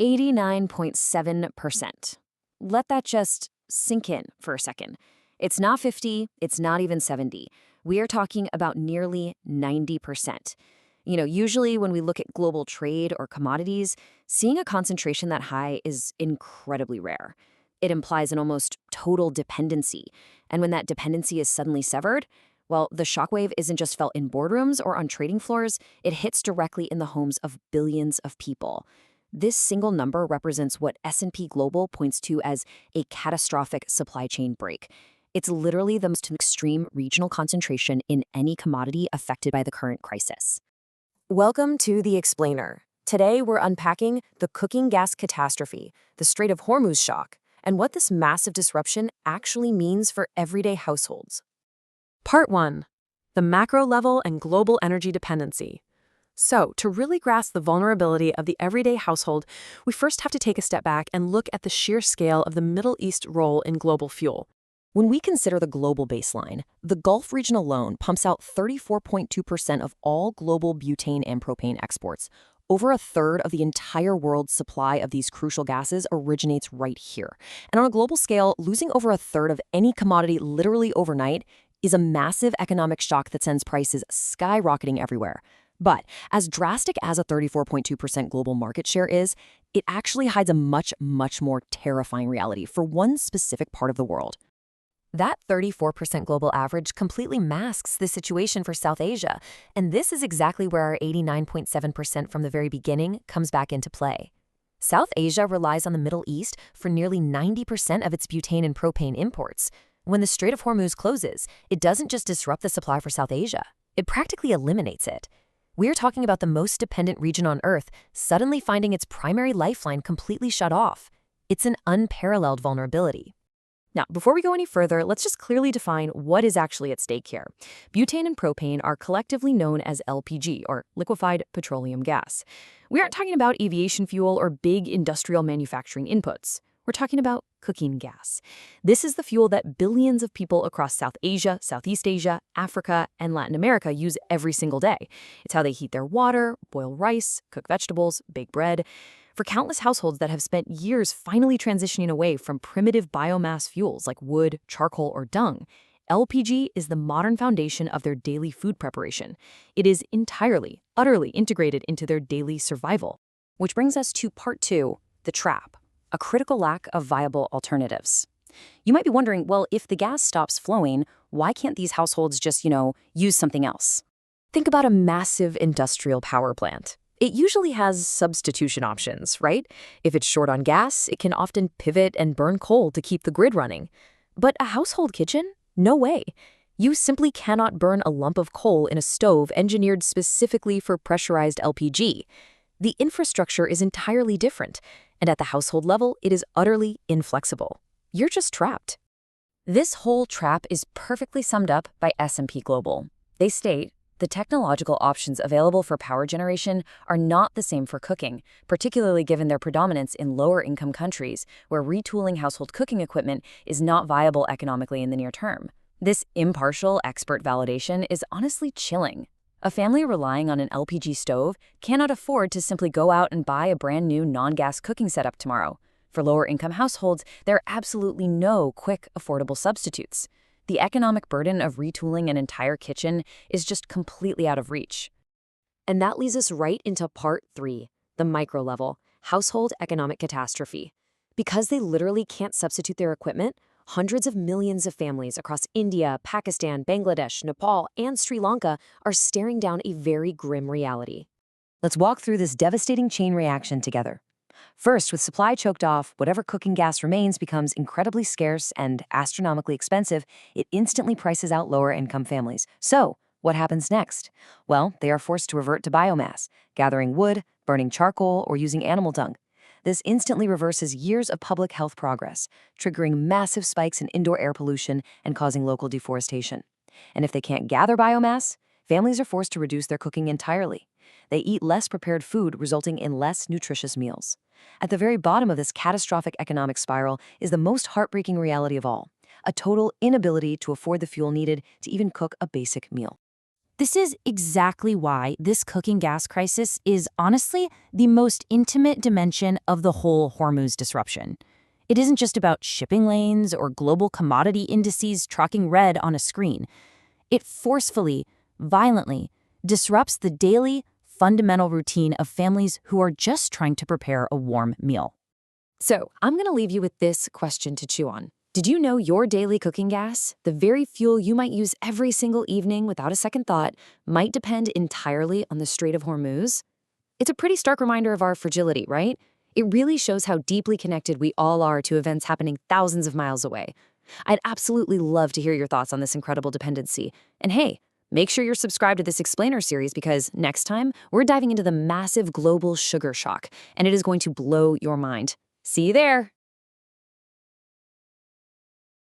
89.7%. Let that just sink in for a second. It's not 50, it's not even 70. We are talking about nearly 90%. Usually when we look at global trade or commodities, seeing a concentration that high is incredibly rare. It implies an almost total dependency. And when that dependency is suddenly severed, well, the shockwave isn't just felt in boardrooms or on trading floors, it hits directly in the homes of billions of people. This single number represents what S&P Global points to as a catastrophic supply chain break. It's literally the most extreme regional concentration in any commodity affected by the current crisis. Welcome to The Explainer. Today we're unpacking the cooking gas catastrophe, the Strait of Hormuz shock, and what this massive disruption actually means for everyday households. Part 1. The macro level and global energy dependency. So, to really grasp the vulnerability of the everyday household, we first have to take a step back and look at the sheer scale of the Middle East role in global fuel. When we consider the global baseline, the Gulf region alone pumps out 34.2% of all global butane and propane exports. Over a third of the entire world's supply of these crucial gases originates right here. And on a global scale, losing over a third of any commodity literally overnight is a massive economic shock that sends prices skyrocketing everywhere. But as drastic as a 34.2% global market share is, it actually hides a much, much more terrifying reality for one specific part of the world. That 34% global average completely masks the situation for South Asia, and this is exactly where our 89.7% from the very beginning comes back into play. South Asia relies on the Middle East for nearly 90% of its butane and propane imports. When the Strait of Hormuz closes, it doesn't just disrupt the supply for South Asia, it practically eliminates it. We're talking about the most dependent region on Earth suddenly finding its primary lifeline completely shut off. It's an unparalleled vulnerability. Now, before we go any further, let's just clearly define what is actually at stake here. Butane and propane are collectively known as LPG, or liquefied petroleum gas. We aren't talking about aviation fuel or big industrial manufacturing inputs. We're talking about cooking gas. This is the fuel that billions of people across South Asia, Southeast Asia, Africa, and Latin America use every single day. It's how they heat their water, boil rice, cook vegetables, bake bread. For countless households that have spent years finally transitioning away from primitive biomass fuels like wood, charcoal, or dung, LPG is the modern foundation of their daily food preparation. It is entirely, utterly integrated into their daily survival. Which brings us to part 2, the trap, a critical lack of viable alternatives. You might be wondering, well, if the gas stops flowing, why can't these households just, use something else? Think about a massive industrial power plant. It usually has substitution options, right? If it's short on gas, it can often pivot and burn coal to keep the grid running. But a household kitchen? No way. You simply cannot burn a lump of coal in a stove engineered specifically for pressurized LPG. The infrastructure is entirely different, and at the household level, it is utterly inflexible. You're just trapped. This whole trap is perfectly summed up by S&P Global. They state, the technological options available for power generation are not the same for cooking, particularly given their predominance in lower-income countries where retooling household cooking equipment is not viable economically in the near term. This impartial expert validation is honestly chilling. A family relying on an LPG stove cannot afford to simply go out and buy a brand new non-gas cooking setup tomorrow. For lower-income households, there are absolutely no quick, affordable substitutes. The economic burden of retooling an entire kitchen is just completely out of reach. And that leads us right into part 3, the micro level, household economic catastrophe. Because they literally can't substitute their equipment, hundreds of millions of families across India, Pakistan, Bangladesh, Nepal, and Sri Lanka are staring down a very grim reality. Let's walk through this devastating chain reaction together. First, with supply choked off, whatever cooking gas remains becomes incredibly scarce and astronomically expensive. It instantly prices out lower-income families. So, what happens next? Well, they are forced to revert to biomass, gathering wood, burning charcoal, or using animal dung. This instantly reverses years of public health progress, triggering massive spikes in indoor air pollution and causing local deforestation. And if they can't gather biomass, families are forced to reduce their cooking entirely. They eat less prepared food, resulting in less nutritious meals. At the very bottom of this catastrophic economic spiral is the most heartbreaking reality of all, a total inability to afford the fuel needed to even cook a basic meal. This is exactly why this cooking gas crisis is honestly the most intimate dimension of the whole Hormuz disruption. It isn't just about shipping lanes or global commodity indices tracking red on a screen. It forcefully, violently disrupts the daily, fundamental routine of families who are just trying to prepare a warm meal. So, I'm going to leave you with this question to chew on. Did you know your daily cooking gas, the very fuel you might use every single evening without a second thought, might depend entirely on the Strait of Hormuz? It's a pretty stark reminder of our fragility, right? It really shows how deeply connected we all are to events happening thousands of miles away. I'd absolutely love to hear your thoughts on this incredible dependency. And hey, make sure you're subscribed to this Explainer series because next time, we're diving into the massive global sugar shock, and it is going to blow your mind. See you there!